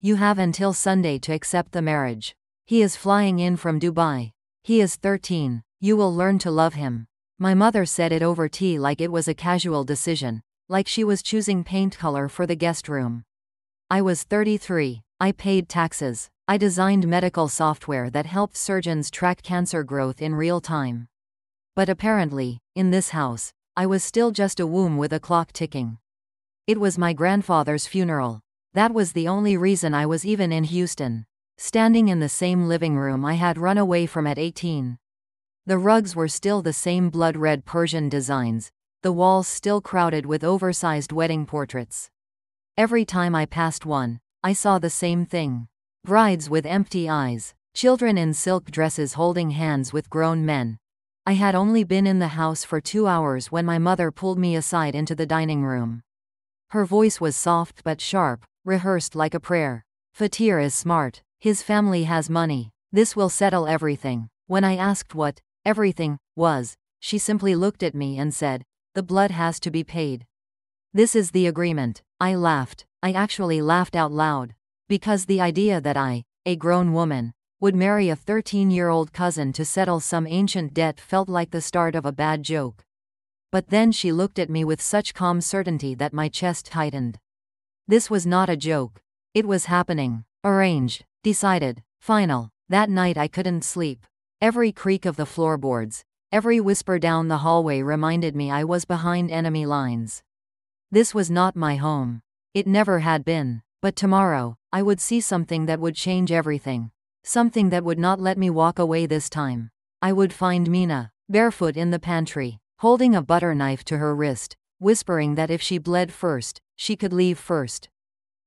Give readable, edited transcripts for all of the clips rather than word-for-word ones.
You have until Sunday to accept the marriage. He is flying in from Dubai. He is 13. You will learn to love him. My mother said it over tea like it was a casual decision, like she was choosing paint color for the guest room. I was 33. I paid taxes. I designed medical software that helped surgeons track cancer growth in real time. But apparently, in this house, I was still just a womb with a clock ticking. It was my grandfather's funeral. That was the only reason I was even in Houston, standing in the same living room I had run away from at 18. The rugs were still the same blood-red Persian designs, the walls still crowded with oversized wedding portraits. Every time I passed one, I saw the same thing. Brides with empty eyes, children in silk dresses holding hands with grown men. I had only been in the house for 2 hours when my mother pulled me aside into the dining room. Her voice was soft but sharp, rehearsed like a prayer. Fatir is smart. His family has money. This will settle everything. When I asked what everything was, she simply looked at me and said, "The blood has to be paid. This is the agreement." I laughed. I actually laughed out loud. Because the idea that I, a grown woman, would marry a 13-year-old cousin to settle some ancient debt felt like the start of a bad joke. But then she looked at me with such calm certainty that my chest tightened. This was not a joke. It was happening. Arranged. Decided. Final. That night I couldn't sleep. Every creak of the floorboards, every whisper down the hallway reminded me I was behind enemy lines. This was not my home. It never had been. But tomorrow, I would see something that would change everything. Something that would not let me walk away this time. I would find Mina, barefoot in the pantry, holding a butter knife to her wrist, whispering that if she bled first, she could leave first.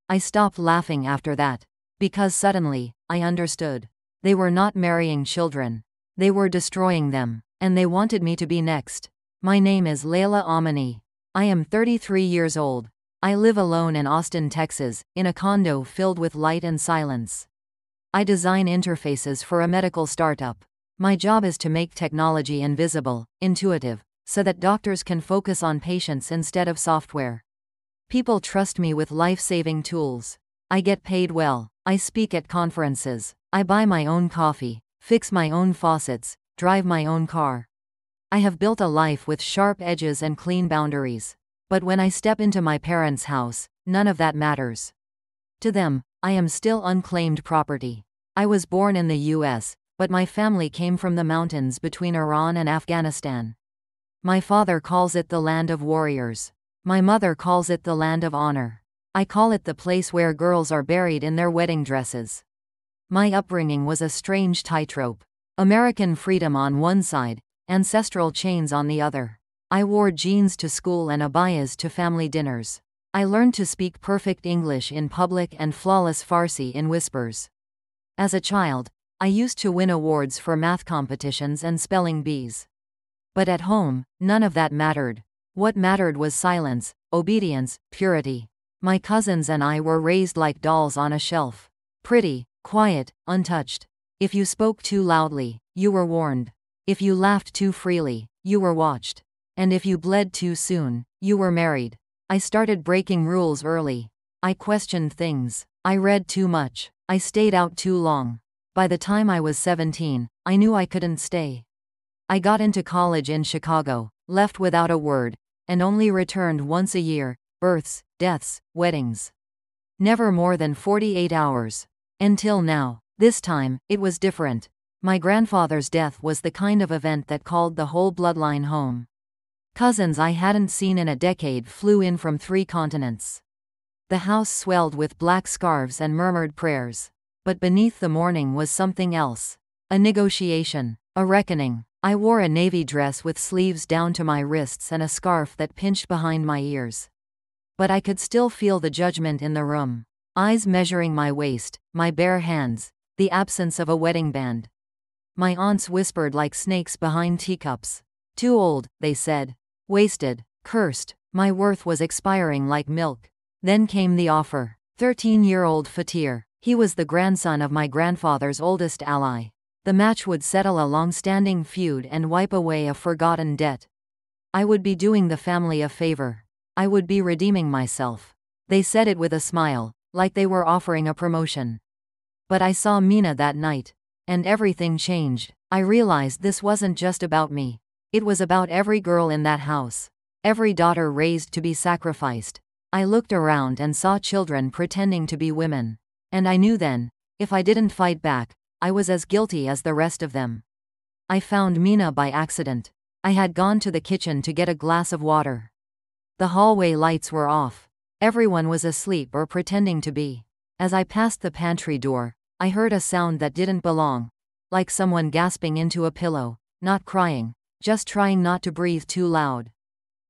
I stopped laughing after that. Because suddenly, I understood. They were not marrying children. They were destroying them, and they wanted me to be next. My name is Layla Amani. I am 33 years old. I live alone in Austin, Texas, in a condo filled with light and silence. I design interfaces for a medical startup. My job is to make technology invisible, intuitive, so that doctors can focus on patients instead of software. People trust me with life-saving tools. I get paid well. I speak at conferences. I buy my own coffee, fix my own faucets, drive my own car. I have built a life with sharp edges and clean boundaries. But when I step into my parents' house, none of that matters. To them, I am still unclaimed property. I was born in the US, but my family came from the mountains between Iran and Afghanistan. My father calls it the land of warriors. My mother calls it the land of honor. I call it the place where girls are buried in their wedding dresses. My upbringing was a strange tightrope. American freedom on one side, ancestral chains on the other. I wore jeans to school and abayas to family dinners. I learned to speak perfect English in public and flawless Farsi in whispers. As a child, I used to win awards for math competitions and spelling bees. But at home, none of that mattered. What mattered was silence, obedience, purity. My cousins and I were raised like dolls on a shelf. Pretty, quiet, untouched. If you spoke too loudly, you were warned. If you laughed too freely, you were watched. And if you bled too soon, you were married. I started breaking rules early. I questioned things. I read too much. I stayed out too long. By the time I was 17, I knew I couldn't stay. I got into college in Chicago, left without a word, and only returned once a year. Births, deaths, weddings. Never more than 48 hours. Until now. This time, it was different. My grandfather's death was the kind of event that called the whole bloodline home. Cousins I hadn't seen in a decade flew in from 3 continents. The house swelled with black scarves and murmured prayers. But beneath the mourning was something else. A negotiation. A reckoning. I wore a navy dress with sleeves down to my wrists and a scarf that pinched behind my ears. But I could still feel the judgment in the room. Eyes measuring my waist, my bare hands, the absence of a wedding band. My aunts whispered like snakes behind teacups. Too old, they said. Wasted. Cursed. My worth was expiring like milk. Then came the offer. 13-year-old Fatir. He was the grandson of my grandfather's oldest ally. The match would settle a long-standing feud and wipe away a forgotten debt. I would be doing the family a favor. I would be redeeming myself. They said it with a smile, like they were offering a promotion. But I saw Mina that night. And everything changed. I realized this wasn't just about me. It was about every girl in that house. Every daughter raised to be sacrificed. I looked around and saw children pretending to be women. And I knew then, if I didn't fight back, I was as guilty as the rest of them. I found Mina by accident. I had gone to the kitchen to get a glass of water. The hallway lights were off. Everyone was asleep or pretending to be. As I passed the pantry door, I heard a sound that didn't belong. Like someone gasping into a pillow, not crying, just trying not to breathe too loud.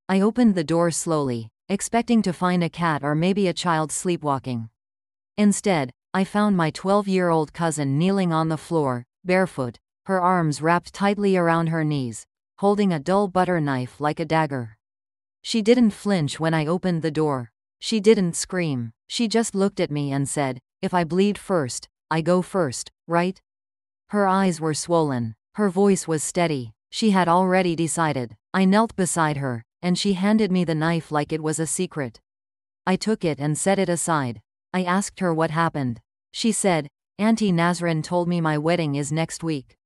I opened the door slowly, expecting to find a cat or maybe a child sleepwalking. Instead, I found my 12-year-old cousin kneeling on the floor, barefoot, her arms wrapped tightly around her knees, holding a dull butter knife like a dagger. She didn't flinch when I opened the door. She didn't scream. She just looked at me and said, "If I bleed first, I go first, right?" Her eyes were swollen. Her voice was steady. She had already decided. I knelt beside her, and she handed me the knife like it was a secret. I took it and set it aside. I asked her what happened. She said, "Auntie Nazrin told me my wedding is next week.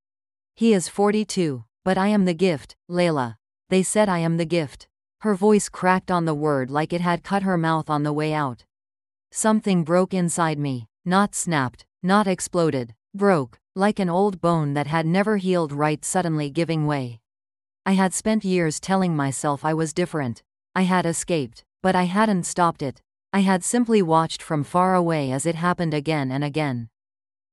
He is 42, but I am the gift, Layla. They said I am the gift." Her voice cracked on the word like it had cut her mouth on the way out. Something broke inside me. Not snapped, not exploded. Broke, like an old bone that had never healed right suddenly giving way. I had spent years telling myself I was different. I had escaped, but I hadn't stopped it. I had simply watched from far away as it happened again and again.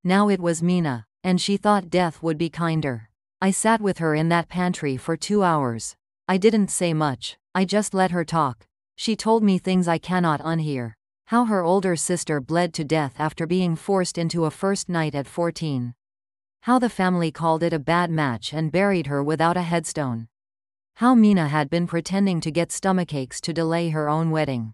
Now it was Mina, and she thought death would be kinder. I sat with her in that pantry for 2 hours. I didn't say much. I just let her talk. She told me things I cannot unhear. How her older sister bled to death after being forced into a first night at 14. How the family called it a bad match and buried her without a headstone. How Mina had been pretending to get stomachaches to delay her own wedding.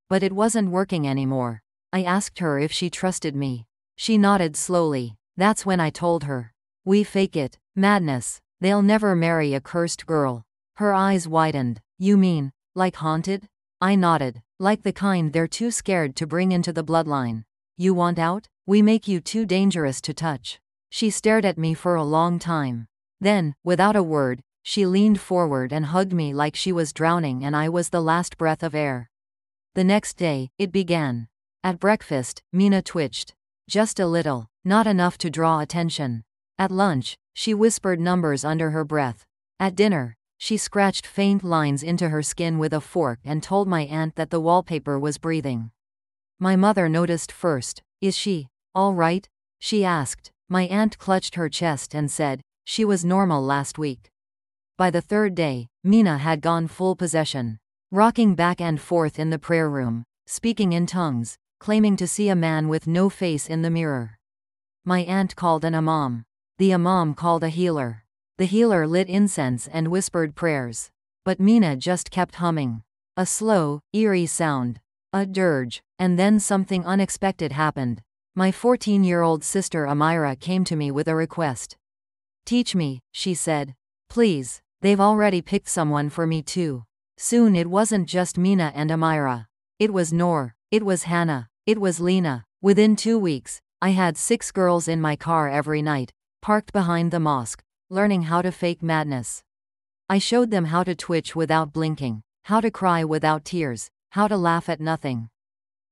But it wasn't working anymore. I asked her if she trusted me. She nodded slowly. That's when I told her. "We fake it. Madness. They'll never marry a cursed girl." Her eyes widened. "You mean, like haunted?" I nodded. "Like the kind they're too scared to bring into the bloodline. You want out? We make you too dangerous to touch." She stared at me for a long time. Then, without a word, she leaned forward and hugged me like she was drowning and I was the last breath of air. The next day, it began. At breakfast, Mina twitched. Just a little, not enough to draw attention. At lunch, she whispered numbers under her breath. At dinner, she scratched faint lines into her skin with a fork and told my aunt that the wallpaper was breathing. My mother noticed first. "Is she all right?" she asked. My aunt clutched her chest and said, "She was normal last week." By the third day, Mina had gone full possession. Rocking back and forth in the prayer room, speaking in tongues, claiming to see a man with no face in the mirror. My aunt called an imam. The imam called a healer. The healer lit incense and whispered prayers. But Mina just kept humming. A slow, eerie sound. A dirge. And then something unexpected happened. My 14-year-old sister Amira came to me with a request. "Teach me," she said. "Please. They've already picked someone for me too." Soon it wasn't just Mina and Amira. It was Noor. It was Hannah. It was Lena. Within 2 weeks, I had 6 girls in my car every night, parked behind the mosque, learning how to fake madness. I showed them how to twitch without blinking, how to cry without tears, how to laugh at nothing.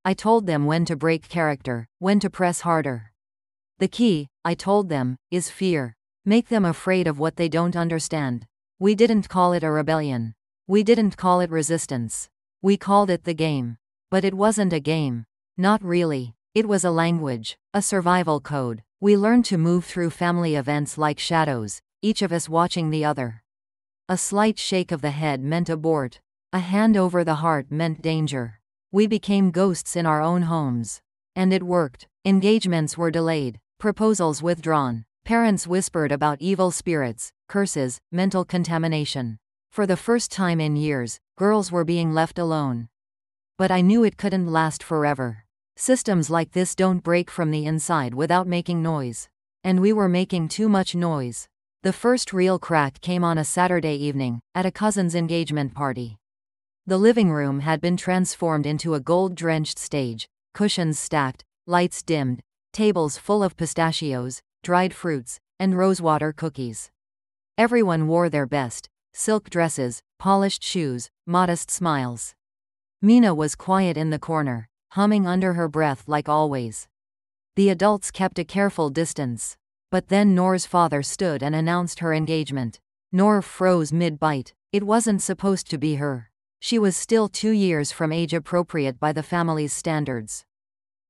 I told them when to break character, when to press harder. The key, I told them, is fear. Make them afraid of what they don't understand. We didn't call it a rebellion. We didn't call it resistance. We called it the game. But it wasn't a game. Not really. It was a language, a survival code. We learned to move through family events like shadows, each of us watching the other. A slight shake of the head meant abort. A hand over the heart meant danger. We became ghosts in our own homes. And it worked. Engagements were delayed, proposals withdrawn. Parents whispered about evil spirits, curses, mental contamination. For the first time in years, girls were being left alone. But I knew it couldn't last forever. Systems like this don't break from the inside without making noise. And we were making too much noise. The first real crack came on a Saturday evening, at a cousin's engagement party. The living room had been transformed into a gold-drenched stage, cushions stacked, lights dimmed, tables full of pistachios, dried fruits, and rosewater cookies. Everyone wore their best: silk dresses, polished shoes, modest smiles. Mina was quiet in the corner, humming under her breath like always. The adults kept a careful distance. But then Noor's father stood and announced her engagement. Noor froze mid-bite. It wasn't supposed to be her. She was still 2 years from age appropriate by the family's standards.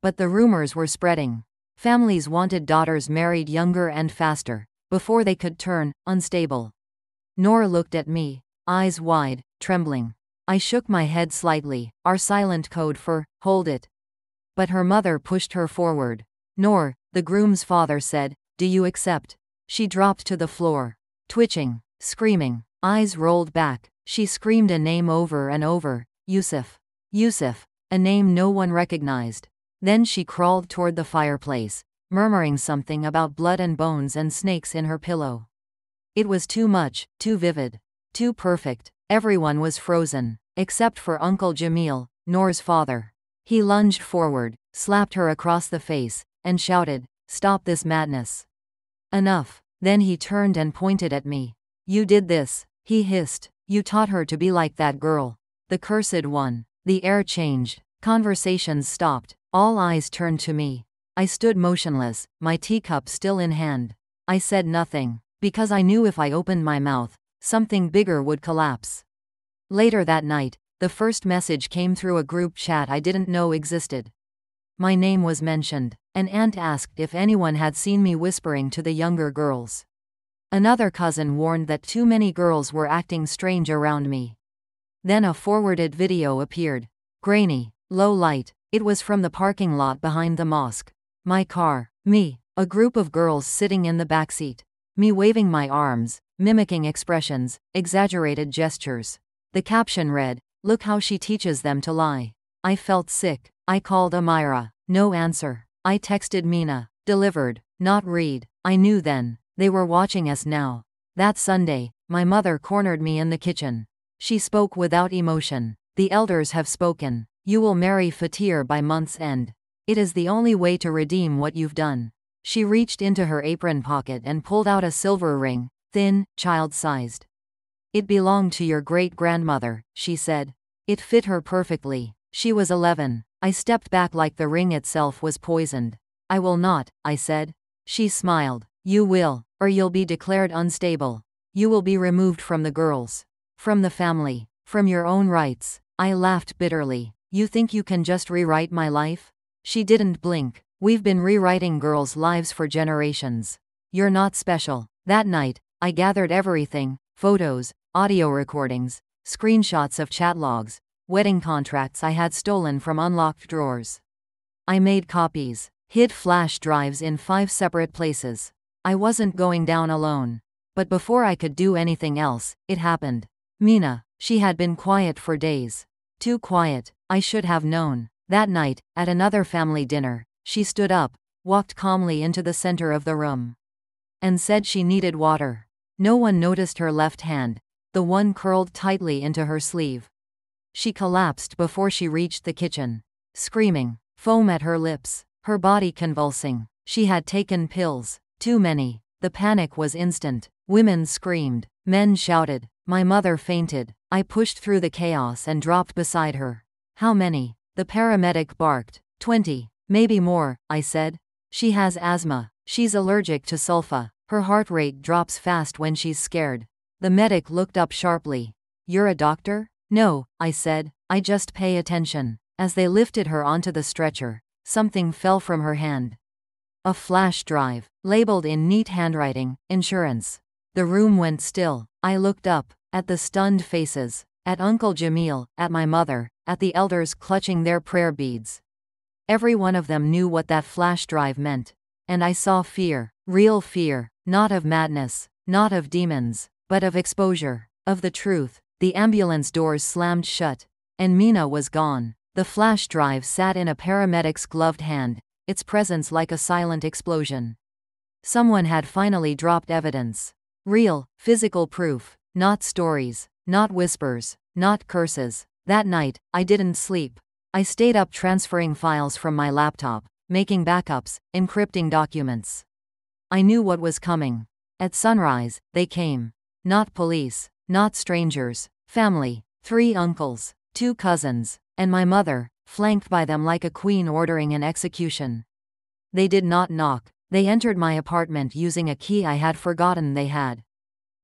But the rumors were spreading. Families wanted daughters married younger and faster, before they could turn unstable. Noor looked at me, eyes wide, trembling. I shook my head slightly, our silent code for, hold it. But her mother pushed her forward. Noor, the groom's father said, do you accept? She dropped to the floor, twitching, screaming, eyes rolled back. She screamed a name over and over, Yusuf. Yusuf, a name no one recognized. Then she crawled toward the fireplace, murmuring something about blood and bones and snakes in her pillow. It was too much, too vivid, too perfect. Everyone was frozen, except for Uncle Jamil, Noor's father. He lunged forward, slapped her across the face, and shouted, stop this madness. Enough. Then he turned and pointed at me. You did this, he hissed. You taught her to be like that girl. The cursed one. The air changed. Conversations stopped. All eyes turned to me. I stood motionless, my teacup still in hand. I said nothing, because I knew if I opened my mouth, something bigger would collapse. Later that night, the first message came through a group chat I didn't know existed. My name was mentioned. An aunt asked if anyone had seen me whispering to the younger girls. Another cousin warned that too many girls were acting strange around me. Then a forwarded video appeared. Grainy, low light. It was from the parking lot behind the mosque. My car. Me. A group of girls sitting in the backseat. Me waving my arms, mimicking expressions, exaggerated gestures. The caption read, look how she teaches them to lie. I felt sick. I called Amira. No answer. I texted Mina. Delivered, not read. I knew then. They were watching us now. That Sunday, my mother cornered me in the kitchen. She spoke without emotion. The elders have spoken. You will marry Fatir by month's end. It is the only way to redeem what you've done. She reached into her apron pocket and pulled out a silver ring, thin, child-sized. It belonged to your great-grandmother, she said. It fit her perfectly. She was 11. I stepped back like the ring itself was poisoned. I will not, I said. She smiled. You will, or you'll be declared unstable. You will be removed from the girls. From the family. From your own rights. I laughed bitterly. You think you can just rewrite my life? She didn't blink. We've been rewriting girls' lives for generations. You're not special. That night, I gathered everything: photos, audio recordings, screenshots of chat logs, wedding contracts I had stolen from unlocked drawers. I made copies, hid flash drives in 5 separate places. I wasn't going down alone. But before I could do anything else, it happened. Mina. She had been quiet for days. Too quiet. I should have known. That night, at another family dinner, she stood up, walked calmly into the center of the room, and said she needed water. No one noticed her left hand, the one curled tightly into her sleeve. She collapsed before she reached the kitchen, screaming, foam at her lips, her body convulsing. She had taken pills, too many. The panic was instant. Women screamed, men shouted. My mother fainted. I pushed through the chaos and dropped beside her. How many? The paramedic barked. 20, maybe more, I said. She has asthma. She's allergic to sulfa. Her heart rate drops fast when she's scared. The medic looked up sharply. You're a doctor? No, I said. I just pay attention. As they lifted her onto the stretcher, something fell from her hand. A flash drive, labeled in neat handwriting, insurance. The room went still. I looked up, at the stunned faces, at Uncle Jamil, at my mother, at the elders clutching their prayer beads. Every one of them knew what that flash drive meant. And I saw fear, real fear, not of madness, not of demons, but of exposure, of the truth. The ambulance doors slammed shut, and Mina was gone. The flash drive sat in a paramedic's gloved hand, its presence like a silent explosion. Someone had finally dropped evidence. Real, physical proof, not stories, not whispers, not curses. That night, I didn't sleep. I stayed up transferring files from my laptop, making backups, encrypting documents. I knew what was coming. At sunrise, they came. Not police, not strangers, family, 3 uncles, 2 cousins, and my mother, flanked by them like a queen ordering an execution. They did not knock. They entered my apartment using a key I had forgotten they had.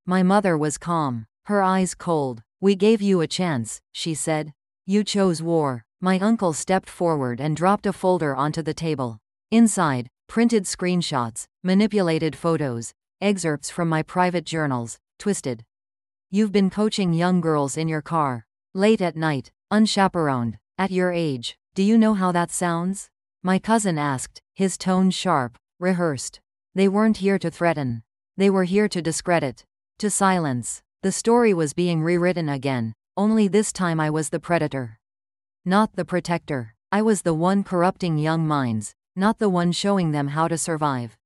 My mother was calm, her eyes cold. "We gave you a chance," she said. "You chose war." My uncle stepped forward and dropped a folder onto the table. Inside, printed screenshots, manipulated photos, excerpts from my private journals, twisted. "You've been coaching young girls in your car. Late at night, unchaperoned. At your age. Do you know how that sounds?" My cousin asked, his tone sharp, rehearsed. They weren't here to threaten. They were here to discredit. To silence. The story was being rewritten again, only this time I was the predator. Not the protector. I was the one corrupting young minds, not the one showing them how to survive.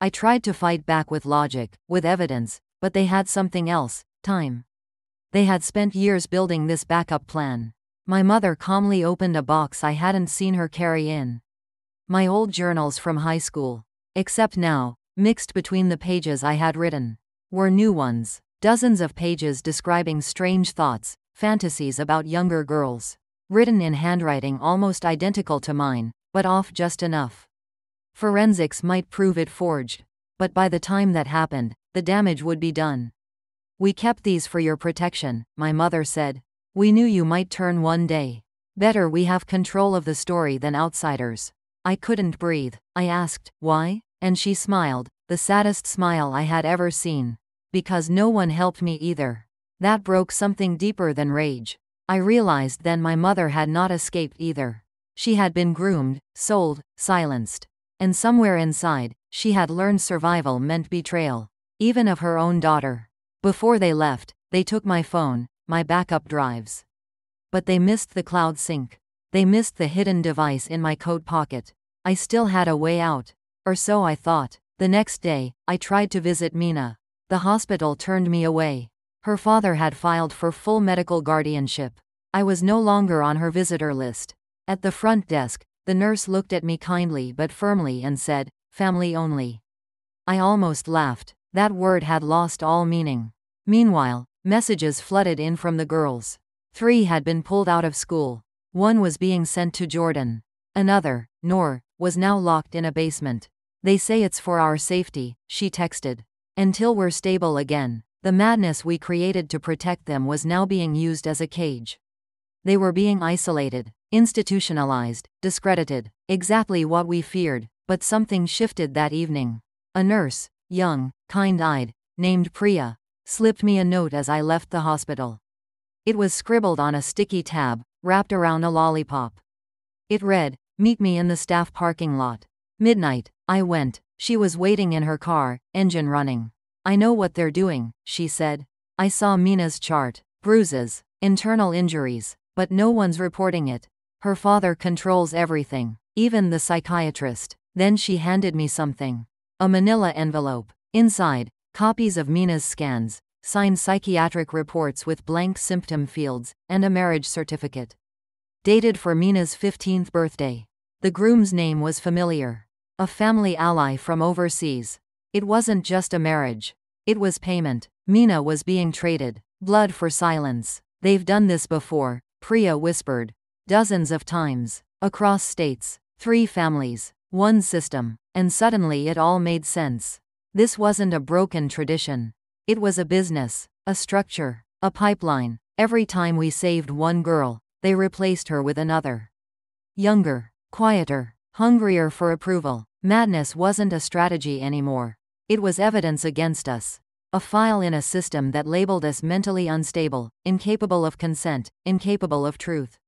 I tried to fight back with logic, with evidence, but they had something else: time. They had spent years building this backup plan. My mother calmly opened a box I hadn't seen her carry in. My old journals from high school. Except now, mixed between the pages I had written, were new ones. Dozens of pages describing strange thoughts, fantasies about younger girls. Written in handwriting almost identical to mine, but off just enough. Forensics might prove it forged. But by the time that happened, the damage would be done. "We kept these for your protection," my mother said. "We knew you might turn one day. Better we have control of the story than outsiders." I couldn't breathe. I asked, "Why?" And she smiled, the saddest smile I had ever seen. "Because no one helped me either." That broke something deeper than rage. I realized then my mother had not escaped either. She had been groomed, sold, silenced. And somewhere inside, she had learned survival meant betrayal. Even of her own daughter. Before they left, they took my phone, my backup drives. But they missed the cloud sync. They missed the hidden device in my coat pocket. I still had a way out. Or so I thought. The next day, I tried to visit Mina. The hospital turned me away. Her father had filed for full medical guardianship. I was no longer on her visitor list. At the front desk, the nurse looked at me kindly but firmly and said, "Family only." I almost laughed. That word had lost all meaning. Meanwhile, messages flooded in from the girls. 3 had been pulled out of school. 1 was being sent to Jordan. Another, Noor, was now locked in a basement. "They say it's for our safety," she texted. "Until we're stable again." The madness we created to protect them was now being used as a cage. They were being isolated, institutionalized, discredited. Exactly what we feared, but something shifted that evening. A nurse, young, kind-eyed, named Priya, slipped me a note as I left the hospital. It was scribbled on a sticky tab, wrapped around a lollipop. It read, "Meet me in the staff parking lot. Midnight." I went. She was waiting in her car, engine running. "I know what they're doing," she said. I saw Mina's chart. Bruises, internal injuries, but no one's reporting it. Her father controls everything, even the psychiatrist. Then she handed me something. A manila envelope. Inside, copies of Mina's scans, signed psychiatric reports with blank symptom fields, and a marriage certificate. Dated for Mina's 15th birthday. The groom's name was familiar. A family ally from overseas. It wasn't just a marriage. It was payment. Mina was being traded. Blood for silence. "They've done this before," Priya whispered. "Dozens of times. Across states. 3 families. 1 system." And suddenly it all made sense. This wasn't a broken tradition. It was a business. A structure. A pipeline. Every time we saved one girl, they replaced her with another. Younger. Quieter. Hungrier for approval. Madness wasn't a strategy anymore. It was evidence against us. A file in a system that labeled us mentally unstable, incapable of consent, incapable of truth.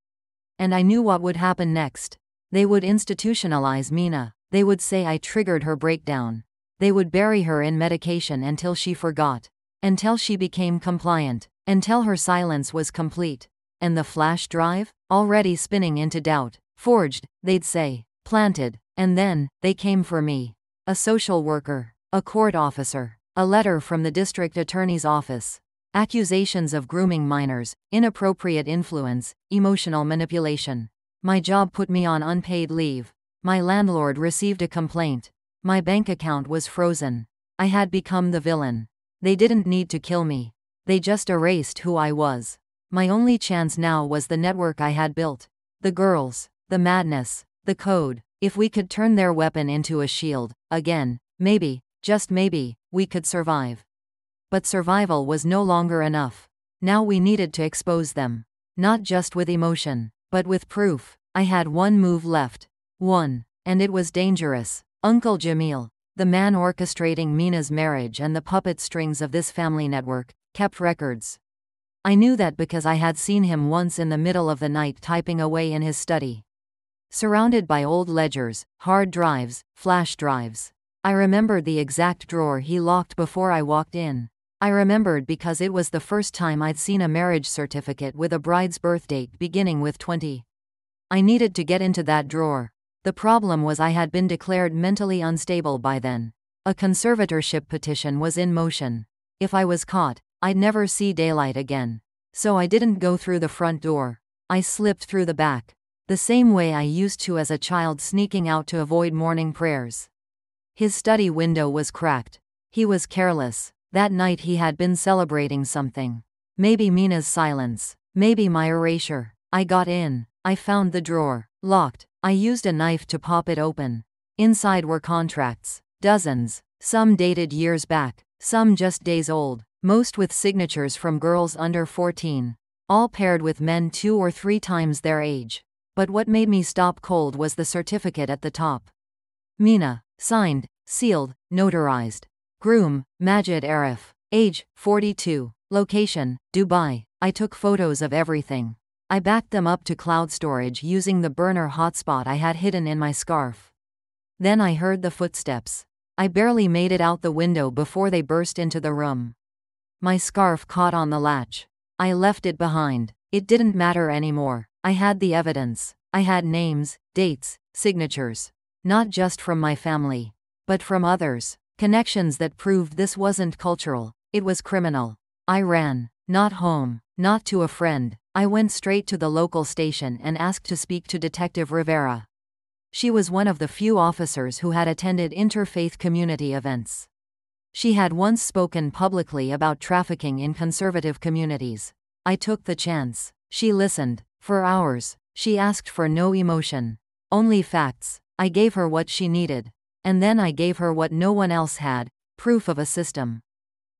And I knew what would happen next. They would institutionalize Mina. They would say I triggered her breakdown. They would bury her in medication until she forgot. Until she became compliant. Until her silence was complete. And the flash drive? Already spinning into doubt. Forged, they'd say. Planted. And then, they came for me. A social worker. A court officer. A letter from the district attorney's office. Accusations of grooming minors, inappropriate influence, emotional manipulation. My job put me on unpaid leave. My landlord received a complaint. My bank account was frozen. I had become the villain. They didn't need to kill me. They just erased who I was. My only chance now was the network I had built. The girls, the madness, the code. If we could turn their weapon into a shield, again, maybe, just maybe, we could survive. But survival was no longer enough. Now we needed to expose them. Not just with emotion, but with proof. I had one move left. One. And it was dangerous. Uncle Jamil, the man orchestrating Mina's marriage and the puppet strings of this family network, kept records. I knew that because I had seen him once in the middle of the night typing away in his study. Surrounded by old ledgers, hard drives, flash drives. I remembered the exact drawer he locked before I walked in. I remembered because it was the first time I'd seen a marriage certificate with a bride's birth date beginning with 20. I needed to get into that drawer. The problem was I had been declared mentally unstable by then. A conservatorship petition was in motion. If I was caught, I'd never see daylight again. So I didn't go through the front door. I slipped through the back. The same way I used to as a child, sneaking out to avoid morning prayers. His study window was cracked. He was careless. That night he had been celebrating something. Maybe Mina's silence. Maybe my erasure. I got in. I found the drawer. Locked. I used a knife to pop it open. Inside were contracts. Dozens. Some dated years back. Some just days old. Most with signatures from girls under 14. All paired with men 2 or 3 times their age. But what made me stop cold was the certificate at the top. Mina. Signed. Sealed. Notarized. Groom, Majid Arif. Age, 42. Location, Dubai. I took photos of everything. I backed them up to cloud storage using the burner hotspot I had hidden in my scarf. Then I heard the footsteps. I barely made it out the window before they burst into the room. My scarf caught on the latch. I left it behind. It didn't matter anymore. I had the evidence. I had names, dates, signatures. Not just from my family, but from others. Connections that proved this wasn't cultural, it was criminal. I ran. Not home. Not to a friend. I went straight to the local station and asked to speak to Detective Rivera. She was one of the few officers who had attended interfaith community events. She had once spoken publicly about trafficking in conservative communities. I took the chance. She listened. For hours. She asked for no emotion. Only facts. I gave her what she needed. And then I gave her what no one else had, proof of a system.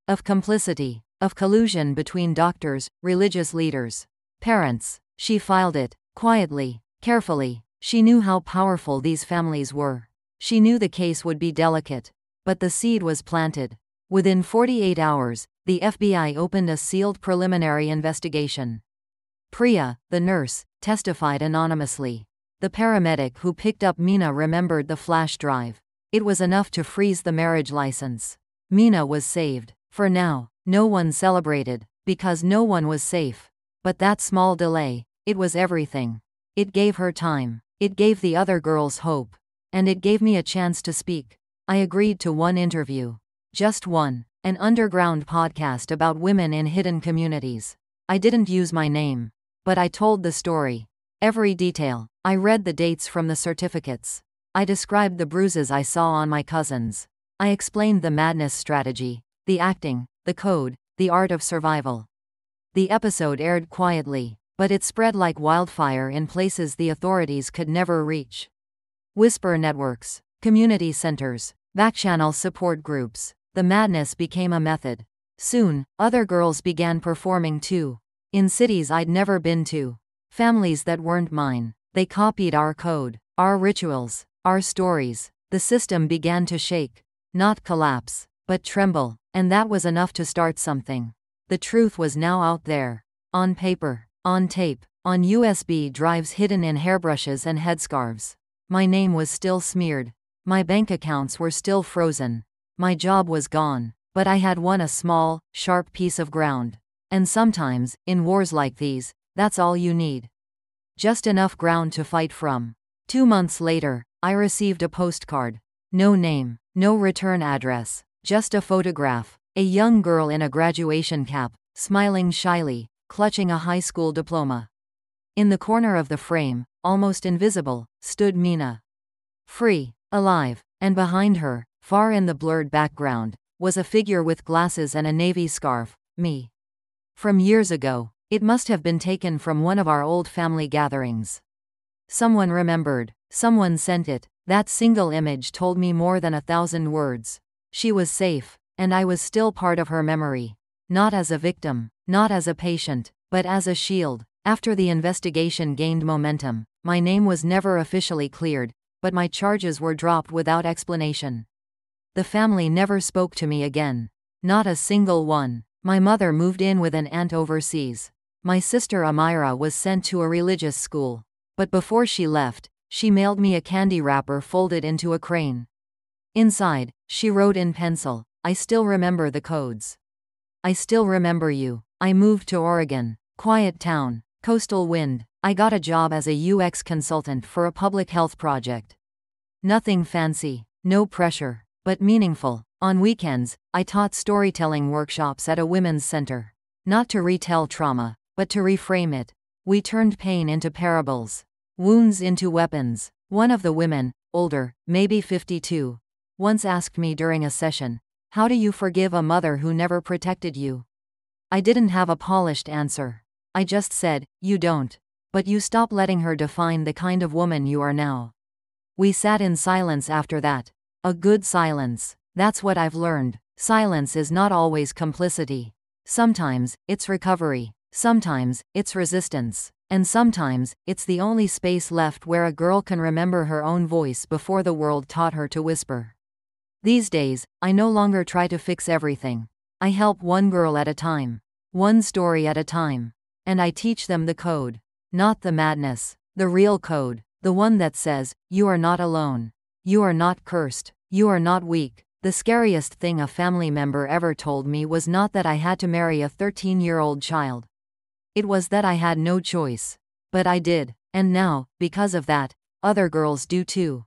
Of complicity. Of collusion between doctors, religious leaders, parents. She filed it, quietly, carefully. She knew how powerful these families were. She knew the case would be delicate. But the seed was planted. Within 48 hours, the FBI opened a sealed preliminary investigation. Priya, the nurse, testified anonymously. The paramedic who picked up Mina remembered the flash drive. It was enough to freeze the marriage license. Mina was saved. For now, no one celebrated, because no one was safe. But that small delay, it was everything. It gave her time. It gave the other girls hope. And it gave me a chance to speak. I agreed to one interview. Just one. An underground podcast about women in hidden communities. I didn't use my name. But I told the story. Every detail. I read the dates from the certificates. I described the bruises I saw on my cousins. I explained the madness strategy, the acting, the code, the art of survival. The episode aired quietly, but it spread like wildfire in places the authorities could never reach. Whisper networks, community centers, backchannel support groups. The madness became a method. Soon, other girls began performing too. In cities I'd never been to. Families that weren't mine. They copied our code, our rituals, our stories. The system began to shake. Not collapse, but tremble. And that was enough to start something. The truth was now out there. On paper, on tape, on USB drives hidden in hairbrushes and headscarves. My name was still smeared. My bank accounts were still frozen. My job was gone. But I had won a small, sharp piece of ground. And sometimes, in wars like these, that's all you need. Just enough ground to fight from. 2 months later, I received a postcard. No name, no return address, just a photograph. A young girl in a graduation cap, smiling shyly, clutching a high school diploma. In the corner of the frame, almost invisible, stood Mina. Free, alive, and behind her, far in the blurred background, was a figure with glasses and a navy scarf, me. From years ago, it must have been taken from one of our old family gatherings. Someone remembered, someone sent it. That single image told me more than 1,000 words. She was safe, and I was still part of her memory. Not as a victim, not as a patient, but as a shield. After the investigation gained momentum, my name was never officially cleared, but my charges were dropped without explanation. The family never spoke to me again. Not a single one. My mother moved in with an aunt overseas. My sister Amira was sent to a religious school. But before she left, she mailed me a candy wrapper folded into a crane. Inside, she wrote in pencil, "I still remember the codes. I still remember you. I moved to Oregon. Quiet town, coastal wind. I got a job as a UX consultant for a public health project. Nothing fancy, no pressure, but meaningful. On weekends, I taught storytelling workshops at a women's center. Not to retell trauma, but to reframe it. We turned pain into parables, wounds into weapons." One of the women, older, maybe 52, once asked me during a session, "How do you forgive a mother who never protected you?" I didn't have a polished answer. I just said, "You don't. But you stop letting her define the kind of woman you are now." We sat in silence after that. A good silence. That's what I've learned. Silence is not always complicity. Sometimes, it's recovery. Sometimes, it's resistance. And sometimes, it's the only space left where a girl can remember her own voice before the world taught her to whisper. These days, I no longer try to fix everything. I help one girl at a time. One story at a time. And I teach them the code. Not the madness. The real code. The one that says, you are not alone. You are not cursed. You are not weak. The scariest thing a family member ever told me was not that I had to marry a 13-year-old child. It was that I had no choice. But I did. And now, because of that, other girls do too.